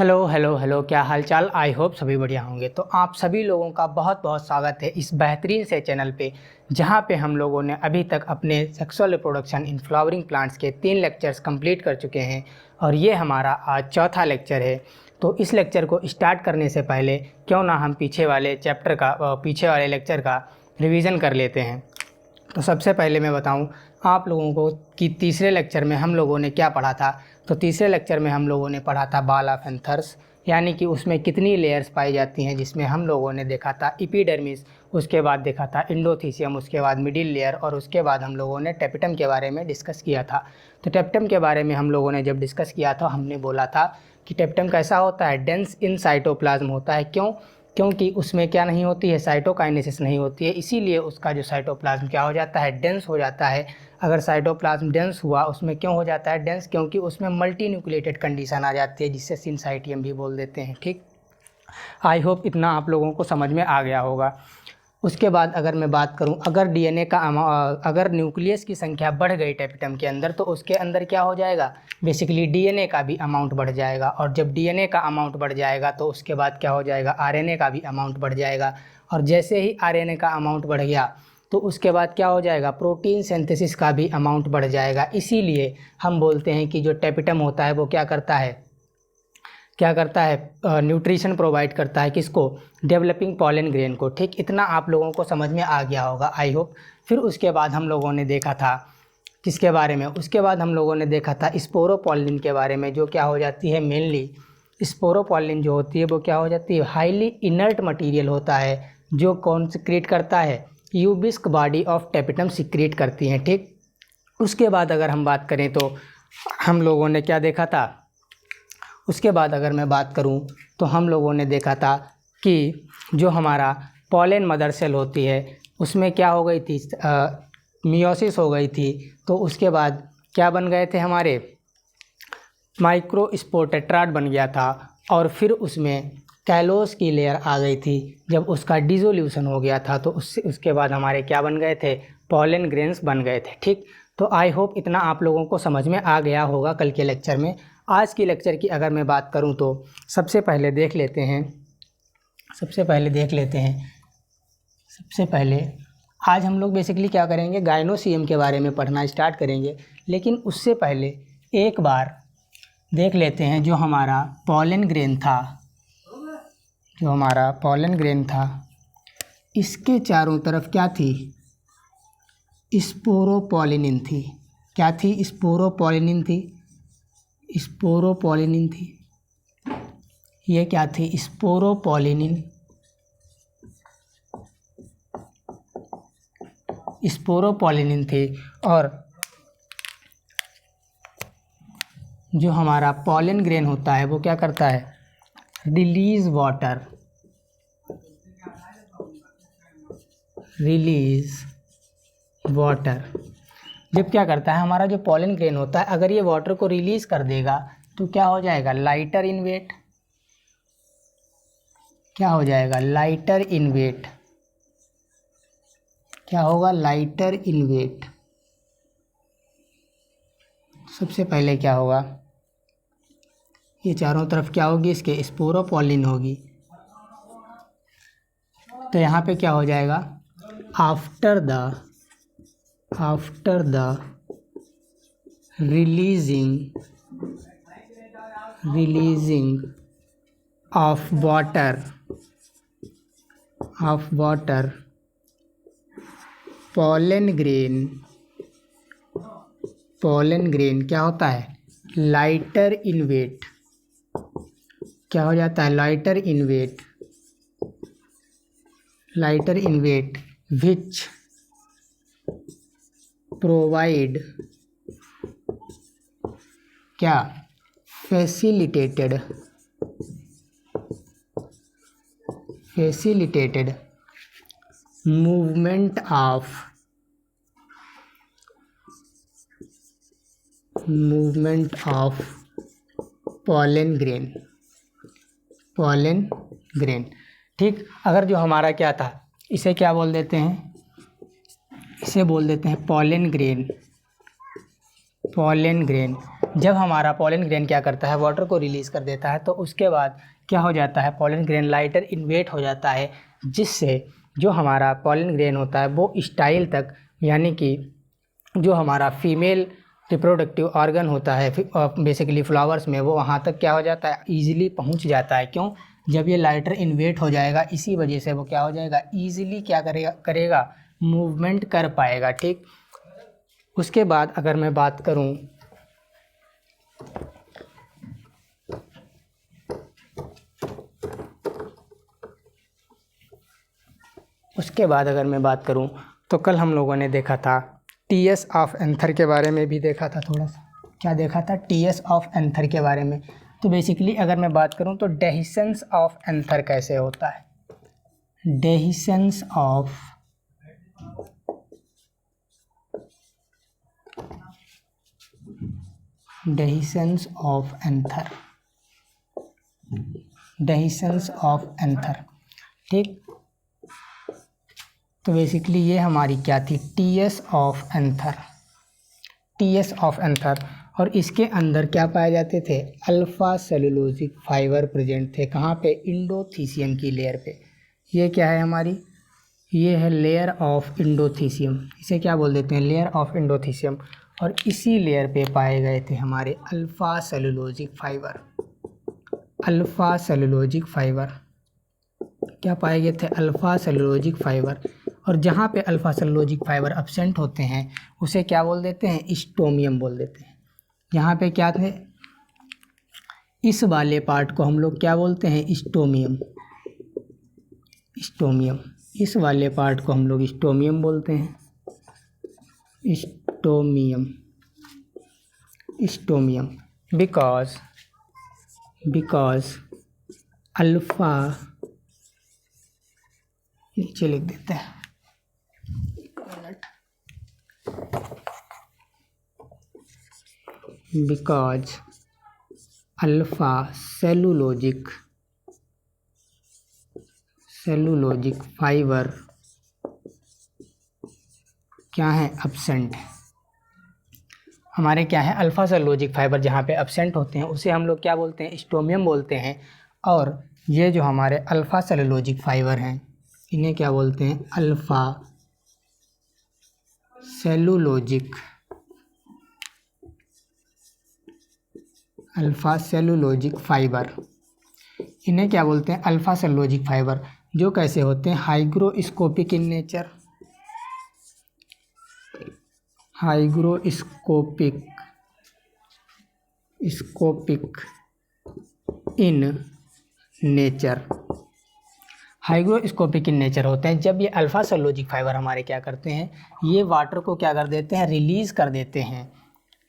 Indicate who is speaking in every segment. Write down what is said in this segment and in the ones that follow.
Speaker 1: Hello hello hello, क्या हाल चाल। I hope सभी बढ़िया होंगे। तो आप सभी लोगों का बहुत बहुत स्वागत है इस बेहतरीन से चैनल पे, जहाँ पे हम लोगों ने अभी तक अपने sexual reproduction in flowering plants के 3 लेक्चर्स कंप्लीट कर चुके हैं और ये हमारा आज चौथा लेक्चर है। तो इस लेक्चर को स्टार्ट करने से पहले क्यों ना हम पीछे वाले लेक्चर का रिविज़न कर लेते हैं। तो सबसे पहले मैं बताऊं आप लोगों को कि तीसरे लेक्चर में हम लोगों ने क्या पढ़ा था। तो तीसरे लेक्चर में हम लोगों ने पढ़ा था बाल ऑफ एंथर्स, यानी कि उसमें कितनी लेयर्स पाई जाती हैं, जिसमें हम लोगों ने देखा था एपिडर्मिस, उसके बाद देखा था एंडोथीसियम, उसके बाद मिडिल लेयर और उसके बाद हम लोगों ने टेपिटम के बारे में डिस्कस किया था। तो टेपिटम के बारे में हम लोगों ने जब डिस्कस किया था हमने बोला था कि टेपिटम कैसा होता है, डेंस इन साइटोप्लाज्म होता है। क्योंकि उसमें क्या नहीं होती है, साइटोकाइनेसिस नहीं होती है, इसीलिए उसका जो साइटोप्लाज्म क्या हो जाता है, डेंस हो जाता है। अगर साइटोप्लाज्म डेंस हुआ, उसमें क्यों हो जाता है डेंस, क्योंकि उसमें मल्टी न्यूक्लिएटेड कंडीशन आ जाती है, जिससे सिनसाइटियम भी बोल देते हैं। ठीक, आई होप इतना आप लोगों को समझ में आ गया होगा। उसके बाद अगर मैं बात करूं, अगर न्यूक्लियस की संख्या बढ़ गई टेपिटम के अंदर, तो उसके अंदर क्या हो जाएगा, बेसिकली डीएनए का भी अमाउंट बढ़ जाएगा। और जब डीएनए का अमाउंट बढ़ जाएगा तो उसके बाद क्या हो जाएगा, आरएनए का भी अमाउंट बढ़ जाएगा। और जैसे ही आरएनए का अमाउंट बढ़ गया तो उसके बाद क्या हो जाएगा, प्रोटीन सिंथेसिस का भी अमाउंट बढ़ जाएगा। इसीलिए हम बोलते हैं कि जो टेपिटम होता है वो क्या करता है, न्यूट्रिशन प्रोवाइड करता है, किसको, डेवलपिंग पॉलन ग्रेन को। ठीक, इतना आप लोगों को समझ में आ गया होगा आई होप। फिर उसके बाद हम लोगों ने देखा था किसके बारे में, उसके बाद हम लोगों ने देखा था स्पोरोपॉलिन के बारे में, जो क्या हो जाती है, मेनली स्पोरोपॉलिन जो होती है वो क्या हो जाती है, हाईली इनर्ट मटेरियल होता है, जो कौन सिक्रीट करता है, यूबिस्क बॉडी ऑफ टेपिटम सिक्रीट करती हैं। ठीक, उसके बाद अगर हम बात करें तो हम लोगों ने क्या देखा था, उसके बाद अगर मैं बात करूं तो हम लोगों ने देखा था कि जो हमारा पॉलन मदर सेल होती है उसमें क्या हो गई थी, मियोसिस हो गई थी। तो उसके बाद क्या बन गए थे, हमारे माइक्रोस्पोर टेट्राड बन गया था। और फिर उसमें कैलोस की लेयर आ गई थी। जब उसका डिसोल्यूशन हो गया था तो उसके बाद हमारे क्या बन गए थे, पॉलन ग्रेन्स बन गए थे। ठीक, तो आई होप इतना आप लोगों को समझ में आ गया होगा कल के लेक्चर में। आज की लेक्चर की अगर मैं बात करूं तो सबसे पहले आज हम लोग बेसिकली क्या करेंगे, गायनोसियम के बारे में पढ़ना स्टार्ट करेंगे। लेकिन उससे पहले एक बार देख लेते हैं जो हमारा पॉलन ग्रेन था, इसके चारों तरफ क्या थी, स्पोरोपॉलिनिन थी। क्या थी, स्पोरोपॉलिनिन थी। ये क्या थी, स्पोरोपॉलिनिन थी। और जो हमारा पॉलन ग्रेन होता है वो क्या करता है, रिलीज वाटर। जब क्या करता है, हमारा जो पॉलन ग्रेन होता है, अगर ये वाटर को रिलीज कर देगा तो क्या हो जाएगा, लाइटर इन वेट। क्या हो जाएगा, लाइटर इन वेट। क्या होगा, लाइटर इन वेट। सबसे पहले क्या होगा, ये चारों तरफ क्या होगी, इसके स्पोरोपॉलिन होगी। तो यहाँ पे क्या हो जाएगा, after the releasing of water pollen grain क्या होता है, लाइटर इन वेट। क्या हो जाता है, lighter in weight which provide क्या, facilitated movement of pollen grain. ठीक, अगर जो हमारा क्या था, इसे क्या बोल देते हैं, इसे बोल देते हैं पॉलन ग्रेन। जब हमारा पॉलन ग्रेन क्या करता है, वाटर को रिलीज़ कर देता है, तो उसके बाद क्या हो जाता है, पॉलन ग्रेन लाइटर इन्वेट हो जाता है, जिससे जो हमारा पॉलन ग्रेन होता है वो स्टाइल तक, यानी कि जो हमारा फीमेल रिप्रोडक्टिव ऑर्गन होता है बेसिकली फ्लावर्स में, वो वहाँ तक क्या हो जाता है, ईजिली पहुँच जाता है। क्यों? जब ये लाइटर इन्वेट हो जाएगा, इसी वजह से वो क्या हो जाएगा, ईजिली क्या करेगा मूवमेंट कर पाएगा। ठीक, उसके बाद अगर मैं बात करूँ तो कल हम लोगों ने देखा था टीएस ऑफ एंथर के बारे में भी देखा था। थोड़ा सा क्या देखा था, टीएस ऑफ एंथर के बारे में। तो बेसिकली अगर मैं बात करूं तो डेहिसेंस ऑफ एंथर कैसे होता है, डेहिसेंस ऑफ एंथर। ठीक, तो बेसिकली ये हमारी क्या थी, टीएस ऑफ एंथर। और इसके अंदर क्या पाए जाते थे, अल्फा सेलुलोजिक फाइबर प्रेजेंट थे। कहाँ पे, इंडोथीसियम की लेयर पे। ये क्या है हमारी, ये है लेयर ऑफ इंडोथीसियम, इसे क्या बोल देते हैं, लेयर ऑफ इंडोथीसियम। और इसी लेयर पे पाए गए थे हमारे अल्फा सेलुलोजिक फाइबर। क्या पाए गए थे, अल्फा सेलुलोजिक फाइबर। और जहाँ पे अल्फा सेलुलोजिक फाइबर अब्सेंट होते हैं उसे क्या बोल देते हैं, स्टोमियम बोल देते हैं। यहाँ पे क्या थे, इस वाले पार्ट को हम लोग क्या बोलते हैं, स्टोमियम। इस वाले पार्ट को हम लोग स्टोमियम बोलते हैं, स्टोमियम। बिकॉज अल्फा, नीचे लिख देते हैं, बिकॉज अल्फा सेलुलोजिक फाइबर क्या है, अब्सेंट। हमारे क्या है, अल्फा सेलुलोजिक फाइबर जहाँ पे अब्सेंट होते हैं उसे हम लोग क्या बोलते हैं, स्टोमियम बोलते हैं। और ये जो हमारे अल्फा सेलुलोजिक फाइबर हैं इन्हें क्या बोलते हैं, अल्फा सेलुलोजिक फाइबर। इन्हें क्या बोलते हैं, अल्फा सेलुलोजिक फाइबर, जो कैसे होते हैं, hygroscopic in nature, hygroscopic in nature होते हैं। जब ये अल्फा सेलुलोजिक फाइबर हमारे क्या करते हैं, ये वाटर को क्या कर देते हैं, रिलीज़ कर देते हैं।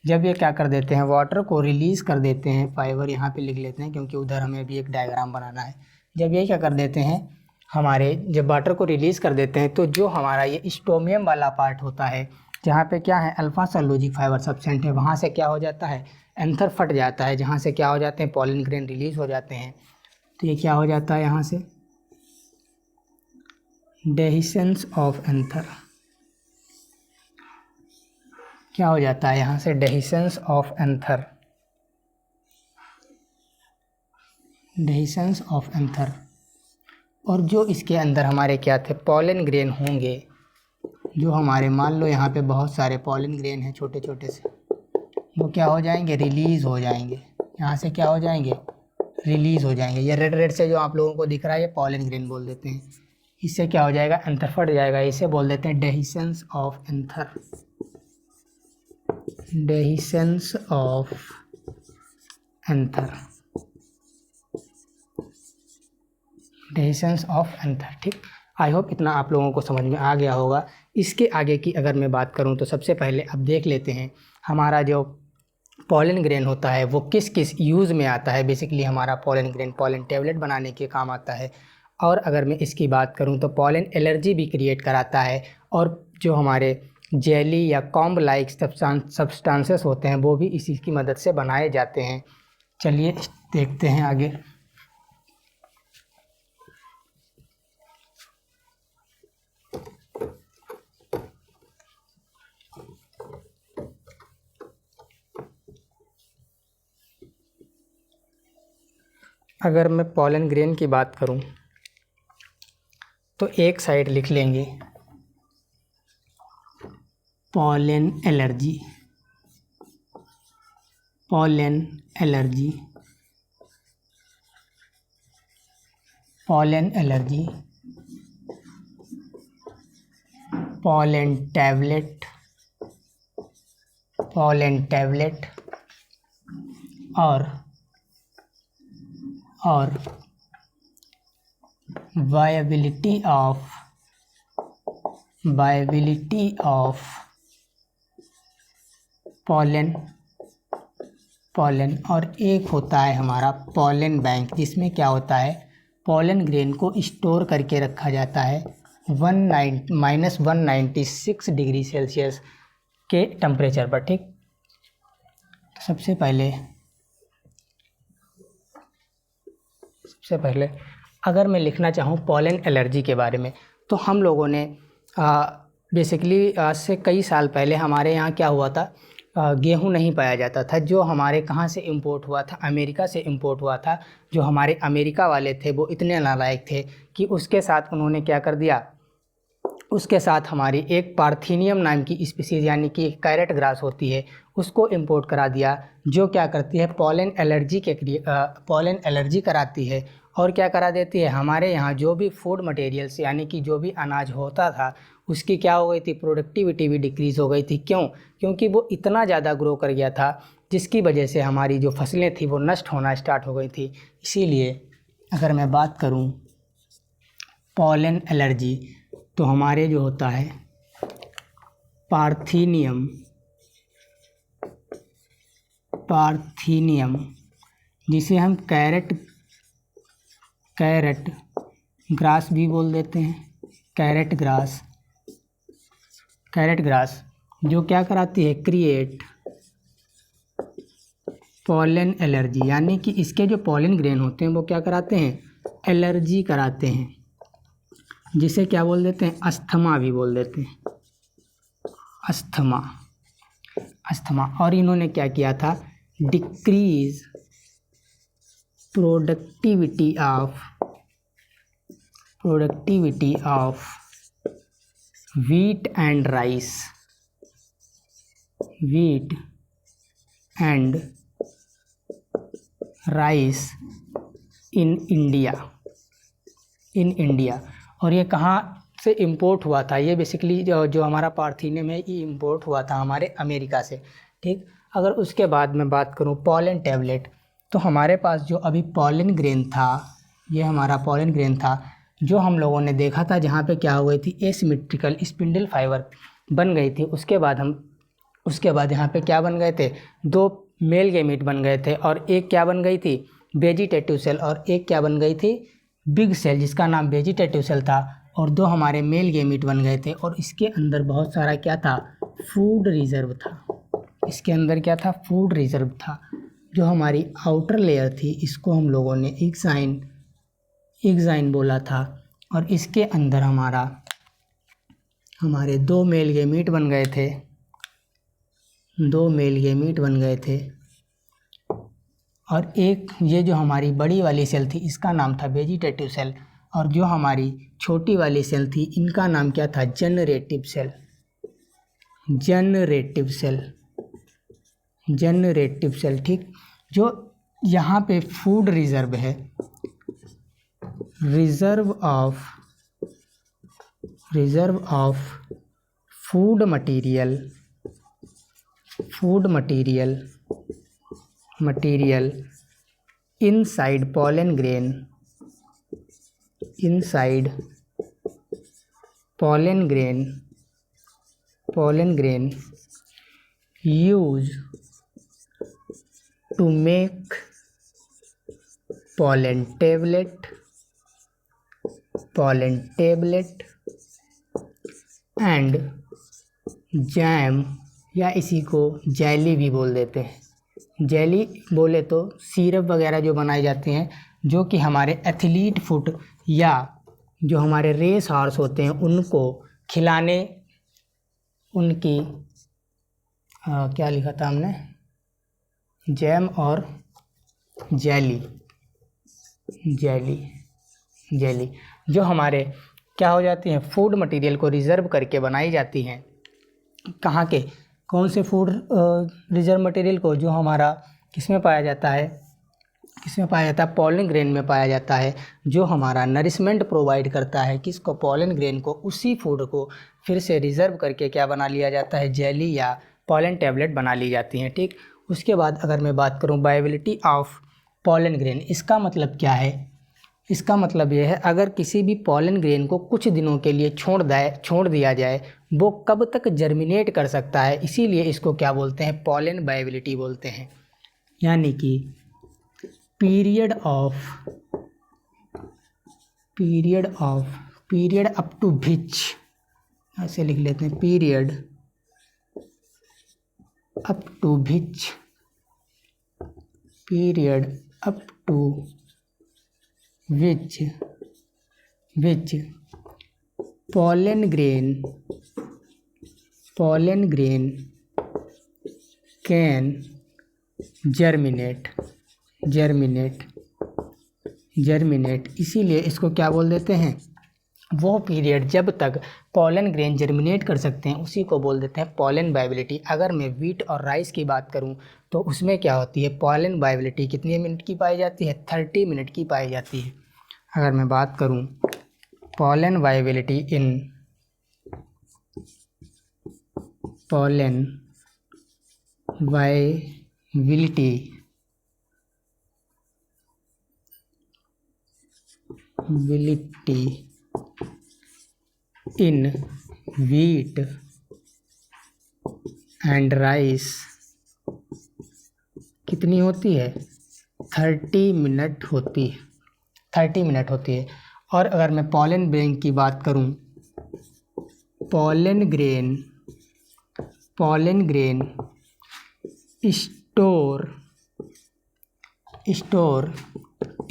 Speaker 1: जब ये क्या कर देते हैं, वाटर को रिलीज़ कर देते हैं, फाइबर यहाँ पे लिख लेते हैं क्योंकि उधर हमें भी एक डायग्राम बनाना है। जब ये क्या कर देते हैं, हमारे जब वाटर को रिलीज़ कर देते हैं तो जो हमारा ये स्टोमियम वाला पार्ट होता है जहाँ पे क्या है, अल्फा सेलुलोजिक फाइबर सब्सटेंट है, वहाँ से क्या हो जाता है, एंथर फट जाता है, जहाँ से क्या हो जाते हैं, पॉलन ग्रेन रिलीज़ हो जाते हैं। तो ये क्या हो जाता है, यहाँ से डेहिसेंस ऑफ एंथर, क्या हो जाता है यहाँ से, डेहिसेंस ऑफ एंथर। और जो इसके अंदर हमारे क्या थे, पॉलन ग्रेन होंगे, जो हमारे मान लो यहाँ पे बहुत सारे पॉलन ग्रेन हैं छोटे छोटे से, वो क्या हो जाएंगे, रिलीज़ हो जाएंगे। यहाँ से क्या हो जाएंगे, रिलीज़ हो जाएंगे। ये रेड रेड से जो आप लोगों को दिख रहा है ये पॉलन ग्रेन बोल देते हैं। इससे क्या हो जाएगा, एंथर फट जाएगा, इसे बोल देते हैं डेहिसेंस ऑफ एंथर। ठीक, आई होप इतना आप लोगों को समझ में आ गया होगा। इसके आगे की अगर मैं बात करूं तो सबसे पहले अब देख लेते हैं हमारा जो पॉलन ग्रेन होता है वो किस किस यूज़ में आता है। बेसिकली हमारा पॉलन ग्रेन पॉलन टेबलेट बनाने के काम आता है। और अगर मैं इसकी बात करूं तो पॉलन एलर्जी भी क्रिएट कराता है। और जो हमारे जेली या कॉम्ब लाइक सब्सटेंसेस होते हैं वो भी इसी की मदद से बनाए जाते हैं। चलिए देखते हैं आगे। अगर मैं पॉलन ग्रेन की बात करूं तो एक साइड लिख लेंगे pollen allergy, pollen allergy, pollen allergy, pollen tablet, pollen tablet और वायबिलिटी ऑफ पॉलन, और एक होता है हमारा पॉलन बैंक, जिसमें क्या होता है पॉलन ग्रेन को स्टोर करके रखा जाता है -196 डिग्री सेल्सियस के टेम्परेचर पर। ठीक, तो सबसे पहले अगर मैं लिखना चाहूँ पॉलन एलर्जी के बारे में, तो हम लोगों ने बेसिकली आज से कई साल पहले हमारे यहाँ क्या हुआ था, गेहूँ नहीं पाया जाता था, जो हमारे कहाँ से इंपोर्ट हुआ था, अमेरिका से इंपोर्ट हुआ था। जो हमारे अमेरिका वाले थे वो इतने नालायक थे कि उसके साथ उन्होंने क्या कर दिया, उसके साथ हमारी एक पार्थीनियम नाम की स्पीसीज़ यानी कि कैरेट ग्रास होती है उसको इंपोर्ट करा दिया, जो क्या करती है पॉलन एलर्जी कराती है। और क्या करा देती है, हमारे यहाँ जो भी फूड मटेरियल्स यानी कि जो भी अनाज होता था उसकी क्या हो गई थी, प्रोडक्टिविटी भी डिक्रीज़ हो गई थी। क्यों? क्योंकि वो इतना ज़्यादा ग्रो कर गया था जिसकी वजह से हमारी जो फसलें थी वो नष्ट होना स्टार्ट हो गई थी। इसीलिए अगर मैं बात करूँ पॉलन एलर्जी, तो हमारे जो होता है पार्थीनियम जिसे हम कैरेट ग्रास भी बोल देते हैं, कैरेट ग्रास जो क्या कराती है, क्रिएट पॉलन एलर्जी, यानी कि इसके जो पॉलन ग्रेन होते हैं वो क्या कराते हैं, एलर्जी कराते हैं, जिसे क्या बोल देते हैं, अस्थमा भी बोल देते हैं, अस्थमा। और इन्होंने क्या किया था, decrease productivity of wheat and rice in India। और ये कहाँ से इंपोर्ट हुआ था, ये बेसिकली जो हमारा पार्थीनियम है ये इंपोर्ट हुआ था हमारे अमेरिका से। ठीक, अगर उसके बाद मैं बात करूँ पॉलन टैबलेट, तो हमारे पास जो अभी पॉलन ग्रेन था, ये हमारा पॉलन ग्रेन था जो हम लोगों ने देखा था जहाँ पे क्या हो गई थी, एसिमेट्रिकल स्पिंडल फाइबर बन गई थी। उसके बाद यहाँ पे क्या बन गए थे, 2 मेल गैमीट बन गए थे, और एक क्या बन गई थी, वेजिटेटिव सेल, और एक क्या बन गई थी, बिग सेल जिसका नाम वेजिटेटिव सेल था, और 2 हमारे मेल गैमीट बन गए थे। और इसके अंदर बहुत सारा क्या था, फूड रिजर्व था। इसके अंदर क्या था, फूड रिजर्व था। जो हमारी आउटर लेयर थी इसको हम लोगों ने एग्जाइन बोला था, और इसके अंदर हमारे 2 मेल गैमीट बन गए थे, 2 मेल गैमीट बन गए थे। और एक ये जो हमारी बड़ी वाली सेल थी इसका नाम था वेजिटेटिव सेल, और जो हमारी छोटी वाली सेल थी इनका नाम क्या था, जनरेटिव सेल। ठीक, जो यहाँ पे फूड रिजर्व है, reserve of food material inside pollen grain use to make pollen tablet and jam, या इसी को जेली भी बोल देते हैं। जेली बोले तो सिरप वगैरह जो बनाई जाती हैं, जो कि हमारे एथलीट फुट या जो हमारे रेस हॉर्स होते हैं उनको खिलाने, उनकी क्या लिखा था हमने, जैम और जेली। जेली, जेली जो हमारे क्या हो जाती हैं, फूड मटेरियल को रिजर्व करके बनाई जाती हैं। कहाँ के, कौन से फूड रिजर्व मटेरियल को, जो हमारा किस में पाया जाता है, किस में पाया जाता है, पॉलन ग्रेन में पाया जाता है, जो हमारा नरिशमेंट प्रोवाइड करता है किसको, पॉलन ग्रेन को। उसी फूड को फिर से रिजर्व करके क्या बना लिया जाता है, जेली या पॉलन टैबलेट बना ली जाती हैं। ठीक, उसके बाद अगर मैं बात करूं वायबिलिटी ऑफ पॉलन ग्रेन, इसका मतलब क्या है, इसका मतलब ये है अगर किसी भी पॉलन ग्रेन को कुछ दिनों के लिए छोड़ दिया जाए, वो कब तक जर्मिनेट कर सकता है, इसीलिए इसको क्या बोलते हैं, पॉलन वायबिलिटी बोलते हैं। यानी कि पीरियड अप टू विच, ऐसे लिख लेते हैं, period up to which pollen grain can germinate, इसीलिए इसको क्या बोल देते हैं, वो पीरियड जब तक पॉलन ग्रेन जर्मिनेट कर सकते हैं उसी को बोल देते हैं पॉलन वायबिलिटी। अगर मैं व्हीट और राइस की बात करूं तो उसमें क्या होती है, पॉलन वायबिलिटी कितने मिनट की पाई जाती है, 30 मिनट की पाई जाती है। अगर मैं बात करूं pollen viability in wheat and rice कितनी होती है, 30 मिनट होती है, 30 मिनट होती है। और अगर मैं पॉलन ग्रेन की बात करूं, pollen grain store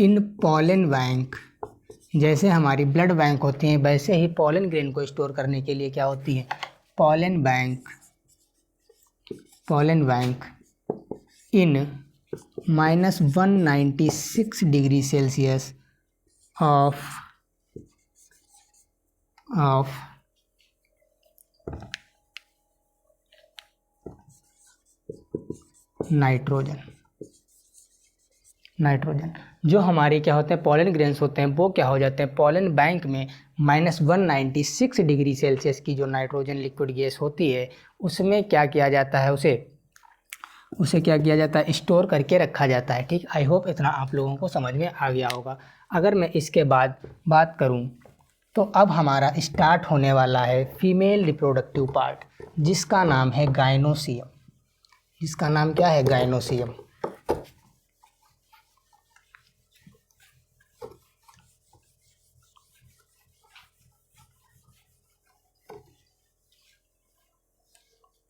Speaker 1: in pollen bank, जैसे हमारी ब्लड बैंक होती हैं वैसे ही पॉलन ग्रेन को स्टोर करने के लिए क्या होती है, pollen bank in -196 degree Celsius of nitrogen. जो हमारे क्या होते हैं, पॉलन ग्रेन्स होते हैं, वो क्या हो जाते हैं, पॉलन बैंक में -196 डिग्री सेल्सियस की जो नाइट्रोजन लिक्विड गैस होती है उसमें क्या किया जाता है, उसे क्या किया जाता है, स्टोर करके रखा जाता है। ठीक, आई होप इतना आप लोगों को समझ में आ गया होगा। अगर मैं इसके बाद बात करूं तो अब हमारा स्टार्ट होने वाला है फीमेल रिप्रोडक्टिव पार्ट, जिसका नाम है गायनोसियम। जिसका नाम क्या है, गायनोसियम।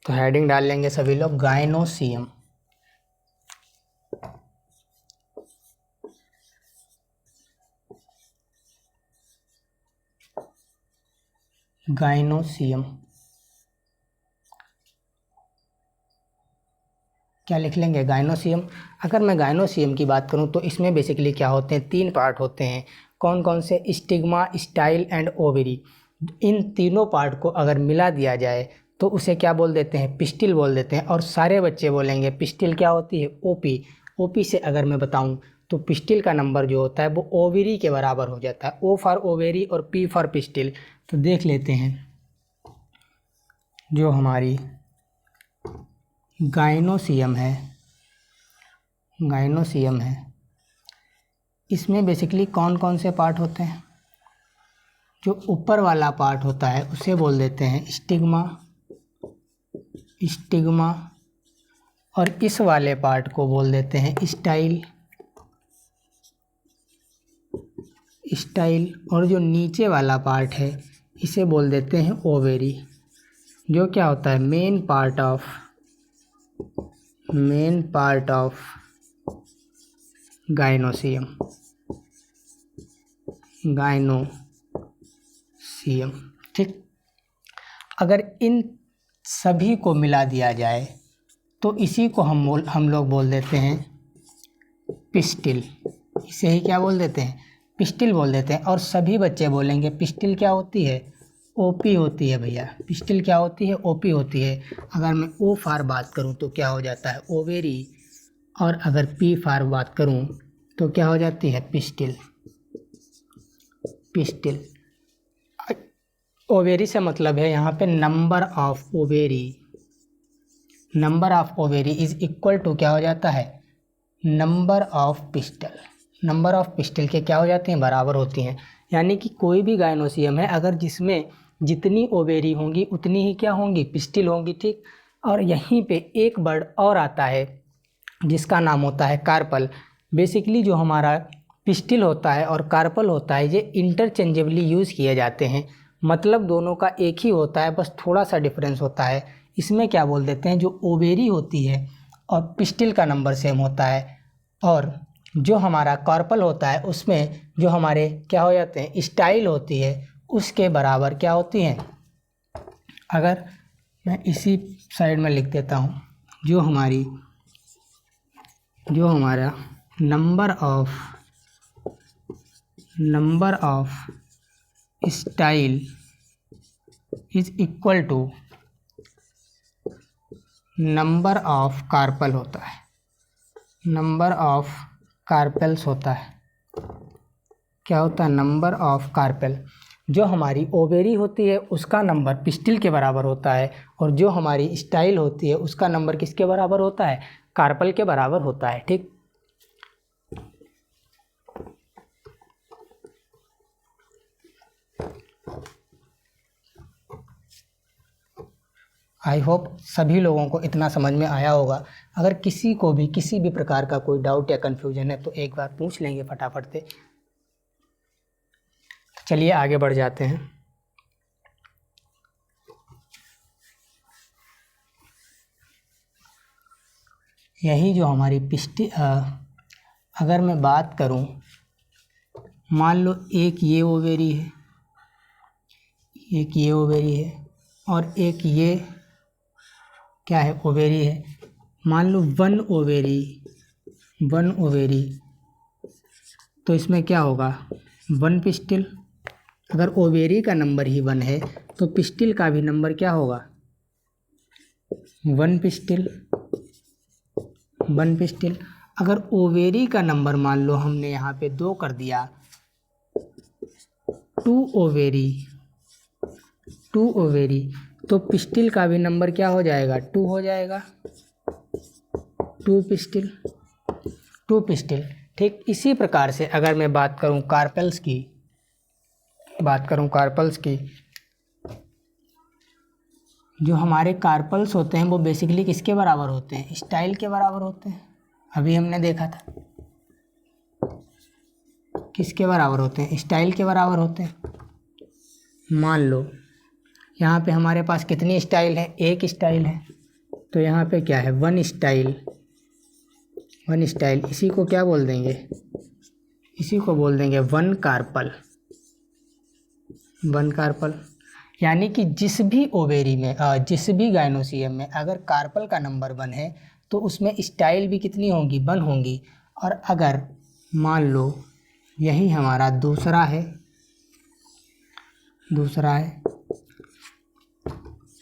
Speaker 1: तो हेडिंग डाल लेंगे सभी लोग, गायनोसियम। गायनोसियम क्या लिख लेंगे, गायनोसियम। अगर मैं गायनोसियम की बात करूं तो इसमें बेसिकली क्या होते हैं, 3 पार्ट होते हैं। कौन कौन से, स्टिग्मा, स्टाइल एंड ओवरी। इन तीनों पार्ट को अगर मिला दिया जाए तो उसे क्या बोल देते हैं, पिस्टिल बोल देते हैं। और सारे बच्चे बोलेंगे पिस्टिल क्या होती है, ओपी से अगर मैं बताऊं तो पिस्टिल का नंबर जो होता है वो ओवरी के बराबर हो जाता है, O फॉर ओवेरी और P फॉर पिस्टिल। तो देख लेते हैं, जो हमारी गायनोसियम है, इसमें बेसिकली कौन कौन से पार्ट होते हैं। जो ऊपर वाला पार्ट होता है उसे बोल देते हैं स्टिग्मा, और इस वाले पार्ट को बोल देते हैं स्टाइल, और जो नीचे वाला पार्ट है इसे बोल देते हैं ओवेरी, जो क्या होता है, मेन पार्ट ऑफ गायनोसियम। ठीक, अगर इन सभी को मिला दिया जाए तो इसी को हम लोग बोल देते हैं पिस्टिल, इसे ही क्या बोल देते हैं, पिस्टिल बोल देते हैं। और सभी बच्चे बोलेंगे पिस्टिल क्या होती है, ओपी होती है भैया। पिस्टिल क्या होती है, ओपी होती है। अगर मैं ओ फार बात करूं तो क्या हो जाता है, ओवेरी। और अगर पी फार बात करूं तो क्या हो जाती है, पिस्टिल। पिस्टिल ओवेरी से मतलब है यहाँ पे number of ovary. Number of ovary is equal to क्या हो जाता है, number of pistil. Number of pistil के क्या हो जाते हैं, बराबर होती हैं। यानी कि कोई भी गायनोसियम है अगर जिसमें जितनी ओवेरी होंगी उतनी ही क्या होंगी, पिस्टिल होंगी, ठीक। और यहीं पे एक वर्ड और आता है जिसका नाम होता है कार्पल। बेसिकली जो हमारा पिस्टिल होता है और कार्पल होता है ये इंटरचेंजेबली यूज़ किए जाते हैं। मतलब दोनों का एक ही होता है, बस थोड़ा सा डिफरेंस होता है। इसमें क्या बोल देते हैं, जो ओवेरी होती है और पिस्टिल का नंबर सेम होता है, और जो हमारा कार्पल होता है उसमें जो हमारे क्या हो जाते हैं, स्टाइल होती है उसके बराबर क्या होती हैं। अगर मैं इसी साइड में लिख देता हूँ, जो हमारा number of style is equal to number of carpel होता है। नंबर ऑफ कार्पेल्स होता है, क्या होता है, नंबर ऑफ कार्पेल। जो हमारी ओवेरी होती है उसका नंबर पिस्टिल के बराबर होता है, और जो हमारी स्टाइल होती है उसका नंबर किसके बराबर होता है, कार्पल के बराबर होता है, ठीक। आई होप सभी लोगों को इतना समझ में आया होगा। अगर किसी को भी किसी भी प्रकार का कोई डाउट या कन्फ्यूजन है तो एक बार पूछ लेंगे फटाफट से। चलिए आगे बढ़ जाते हैं। यही जो हमारी अगर मैं बात करूं, मान लो एक ये ओवेरी है, एक ये ओवेरी है, और एक ये क्या है, ओवेरी है। मान लो वन ओवेरी, तो इसमें क्या होगा, वन पिस्टिल। अगर ओवेरी का नंबर ही वन है तो पिस्टिल का भी नंबर क्या होगा, वन पिस्टिल। अगर ओवेरी का नंबर मान लो हमने यहाँ पे 2 कर दिया, टू ओवेरी, तो पिस्टिल का भी नंबर क्या हो जाएगा, 2 हो जाएगा, टू पिस्टिल, ठीक। इसी प्रकार से अगर मैं बात करूं कार्पेल्स की, जो हमारे कार्पल्स होते हैं वो बेसिकली किसके बराबर होते हैं, स्टाइल के बराबर होते हैं। अभी हमने देखा था किसके बराबर होते हैं, स्टाइल के बराबर होते हैं। मान लो यहाँ पे हमारे पास कितनी स्टाइल है, एक स्टाइल है, तो यहाँ पे क्या है, वन स्टाइल। इसी को क्या बोल देंगे, इसी को बोल देंगे वन कार्पल। यानी कि जिस भी ओवेरी में जिस भी गायनोसियम में अगर कार्पल का नंबर 1 है तो उसमें स्टाइल भी कितनी होंगी, 1 होंगी। और अगर मान लो यही हमारा दूसरा है,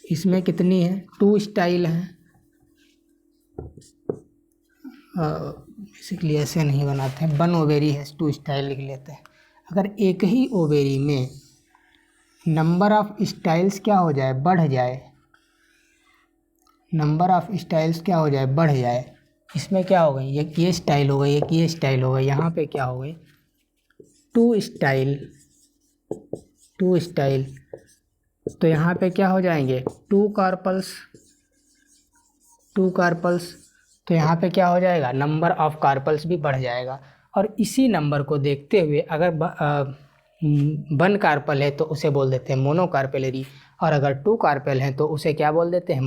Speaker 1: इसमें कितनी है, 2 स्टाइल है। बेसिकली ऐसे नहीं बनाते हैं, 1 ओवेरी है, 2 स्टाइल लिख लेते हैं। अगर एक ही ओवेरी में नंबर ऑफ स्टाइल्स क्या हो जाए, बढ़ जाए, इसमें क्या हो गई, एक ये स्टाइल हो गई, एक ये स्टाइल हो गई, यहाँ पे क्या हो गई, 2 स्टाइल, तो यहाँ पे क्या हो जाएंगे, 2 कार्पल्स, तो यहाँ पे क्या हो जाएगा, नंबर ऑफ कार्पल्स भी बढ़ जाएगा। और इसी नंबर को देखते हुए अगर 1 कार्पल है तो उसे बोल देते हैं मोनोकार्पेलरी, और अगर 2 कार्पेल हैं तो उसे क्या बोल देते हैं,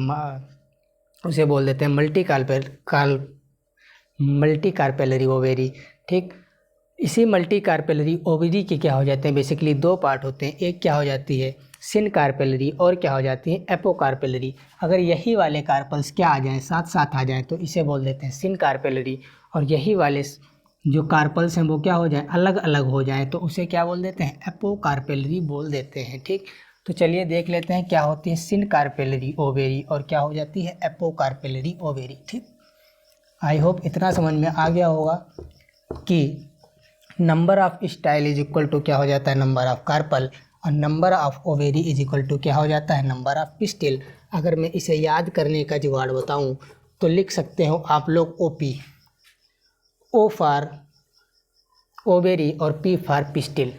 Speaker 1: मल्टी कार्पेलरी ओवेरी, ठीक। इसी मल्टी कार्पेलरी ओवेरी के क्या हो जाते हैं, बेसिकली 2 पार्ट होते हैं। एक क्या हो जाती है सिन कार्पेलरी, और क्या हो जाती है एपोकार्पेलरी। अगर यही वाले कार्पल्स क्या आ जाएं, साथ साथ आ जाएं, तो इसे बोल देते हैं सिन कार्पेलरी, और यही वाले जो कार्पल्स हैं वो क्या हो जाए, अलग अलग हो जाएं, तो उसे क्या बोल देते हैं, एपोकार्पेलरी बोल देते हैं। ठीक, तो चलिए देख लेते हैं क्या होती है सिनकार्पेलरी ओवेरी और क्या हो जाती है एपोकार्पेलरी ओवेरी। ठीक, आई होप इतना समझ में आ गया होगा कि number of style is equal to क्या हो जाता है, नंबर ऑफ कार्पल, और number of ovary is equal to क्या हो जाता है, नंबर ऑफ पिस्टिल। अगर मैं इसे याद करने का जुगाड़ बताऊं तो लिख सकते हो आप लोग ओपी, ओ फॉर ओवेरी और पी फॉर पिस्टिल।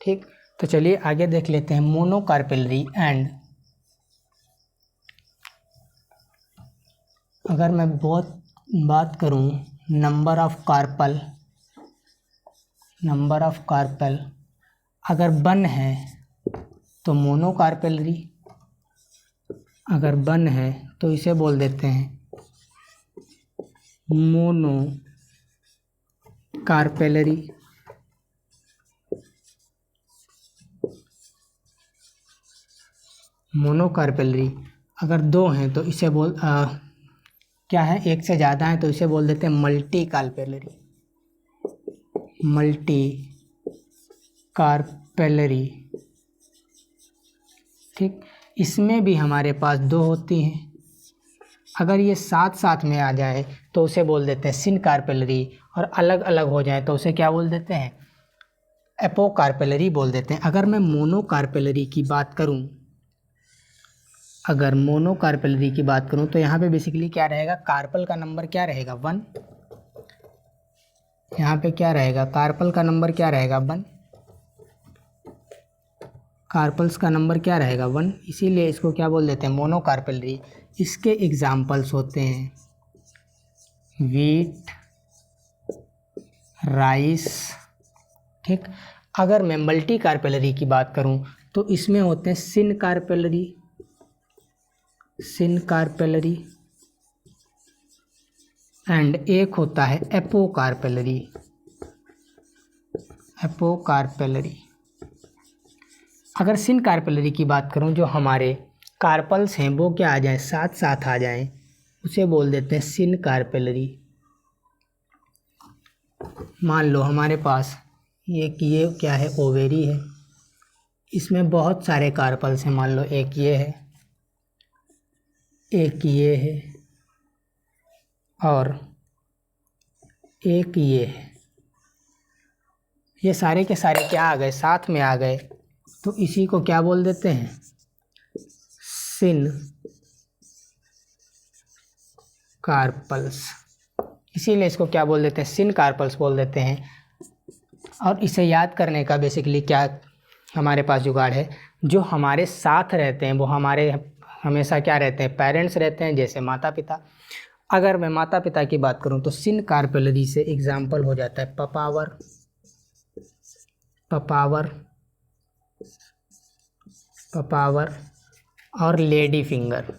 Speaker 1: ठीक, तो चलिए आगे देख लेते हैं मोनोकार्पेलरी एंड, अगर मैं बहुत बात करूं नंबर ऑफ कार्पल अगर 1 है तो मोनोकार्पेलरी, अगर 1 है तो इसे बोल देते हैं मोनोकार्पेलरी। मोनोकार्पेलरी अगर 2 हैं तो इसे क्या है, 1 से ज़्यादा है तो इसे बोल देते हैं मल्टी कार्पेलरी। ठीक, इसमें भी हमारे पास 2 होती हैं। अगर ये साथ साथ में आ जाए तो उसे बोल देते हैं सिनकार्पेलरी, और अलग अलग हो जाए तो उसे क्या बोल देते हैं, एपोकार्पेलरी बोल देते हैं। अगर मैं मोनोकार्पेलरी की बात करूं, तो यहाँ पे बेसिकली क्या रहेगा, कार्पल का नंबर क्या रहेगा 1, यहाँ पे क्या रहेगा, कार्पल का नंबर क्या रहेगा 1, कार्पल्स का नंबर क्या रहेगा 1, इसीलिए इसको क्या बोल देते हैं मोनोकार्पेलरी। इसके एग्जाम्पल्स होते हैं वीट, राइस। ठीक, अगर मैं मल्टी कार्पेलरी की बात करूं तो इसमें होते हैं सिनकार्पेलरी एंड एक होता है एपोकार्पेलरी। अगर सिनकार्पेलरी की बात करूं, जो हमारे कार्पल्स हैं वो क्या आ जाएं, साथ साथ आ जाएं, उसे बोल देते हैं सिनकार्पेलरी। मान लो हमारे पास ये क्या है, ओवेरी है, इसमें बहुत सारे कार्पल्स हैं, मान लो एक ये है, एक ये है और एक ये है, ये सारे के सारे क्या आ गए, साथ में आ गए, तो इसी को क्या बोल देते हैं, सिन कार्पल्स। इसीलिए इसको क्या बोल देते हैं, सिन कार्पल्स बोल देते हैं। और इसे याद करने का बेसिकली क्या हमारे पास जुगाड़ है, जो हमारे साथ रहते हैं वो हमारे हमेशा क्या रहते हैं, पेरेंट्स रहते हैं, जैसे माता पिता। अगर मैं माता पिता की बात करूं तो सिन कार्पेलरी से एग्जाम्पल हो जाता है पपावर और लेडी फिंगर।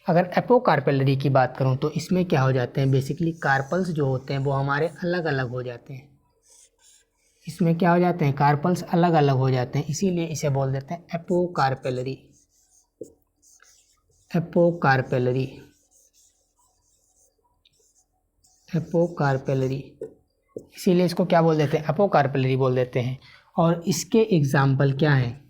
Speaker 1: अगर एपोकार्पेलरी की बात करूं तो इसमें क्या हो जाते हैं, बेसिकली कार्पल्स जो होते हैं वो हमारे अलग अलग हो जाते हैं। इसमें क्या हो जाते हैं, कार्पल्स अलग अलग हो जाते हैं, इसीलिए इसे बोल देते हैं एपोकार्पेलरी। इसीलिए इसको क्या बोल देते हैं, एपोकार्पेलरी बोल देते हैं। और इसके एग्जाम्पल क्या हैं,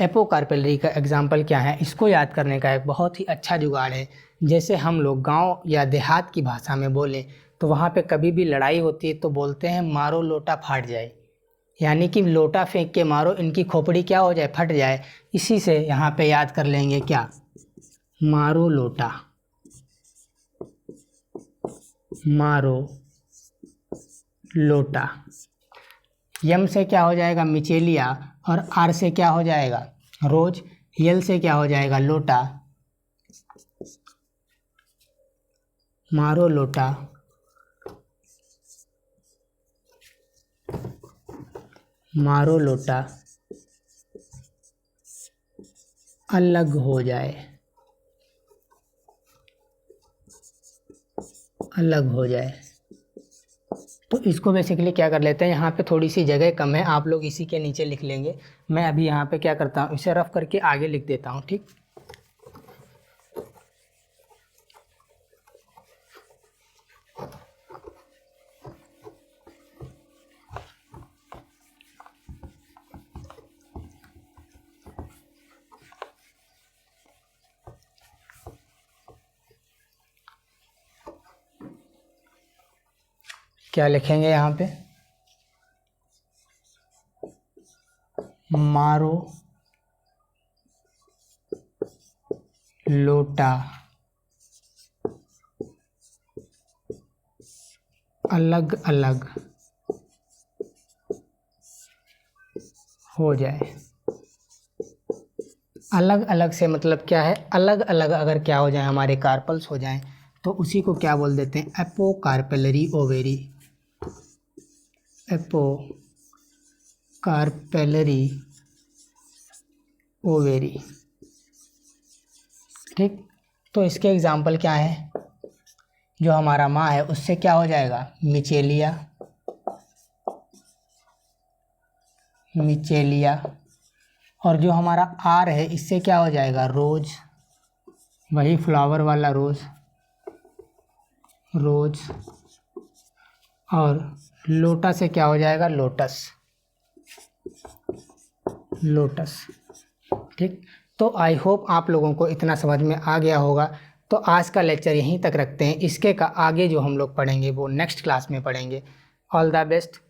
Speaker 1: एपोकार्पेलरी का एग्जाम्पल क्या है, इसको याद करने का एक बहुत ही अच्छा जुगाड़ है। जैसे हम लोग गांव या देहात की भाषा में बोलें तो वहाँ पे कभी भी लड़ाई होती है तो बोलते हैं मारो लोटा फाट जाए, यानी कि लोटा फेंक के मारो, इनकी खोपड़ी क्या हो जाए, फट जाए। इसी से यहाँ पे याद कर लेंगे क्या, मारो लोटा। यम से क्या हो जाएगा, मिचेलिया, और आर से क्या हो जाएगा, रोज। यल से क्या हो जाएगा, लोटा। मारो लोटा, अलग हो जाए। तो इसको बेसिकली क्या कर लेते हैं, यहाँ पे थोड़ी सी जगह कम है, आप लोग इसी के नीचे लिख लेंगे। मैं अभी यहाँ पे क्या करता हूँ, इसे रफ करके आगे लिख देता हूँ। ठीक, क्या लिखेंगे यहाँ पे, मारो लोटा अलग अलग हो जाए। अलग अलग से मतलब क्या है, अलग अलग अगर क्या हो जाए, हमारे कार्पल्स हो जाएं, तो उसी को क्या बोल देते हैं, एपोकार्पेलरी ओवेरी। एपोकार्पेलरी ओवेरी, ठीक। तो इसके एग्जाम्पल क्या है, जो हमारा माँ है उससे क्या हो जाएगा, मिचेलिया, मिचेलिया। और जो हमारा आर है इससे क्या हो जाएगा, रोज, वही फ्लावर वाला रोज, रोज। और लोटा से क्या हो जाएगा, लोटस, लोटस, ठीक। तो आई होप आप लोगों को इतना समझ में आ गया होगा। तो आज का लेक्चर यहीं तक रखते हैं, इसके का आगे जो हम लोग पढ़ेंगे वो नेक्स्ट क्लास में पढ़ेंगे। All the best.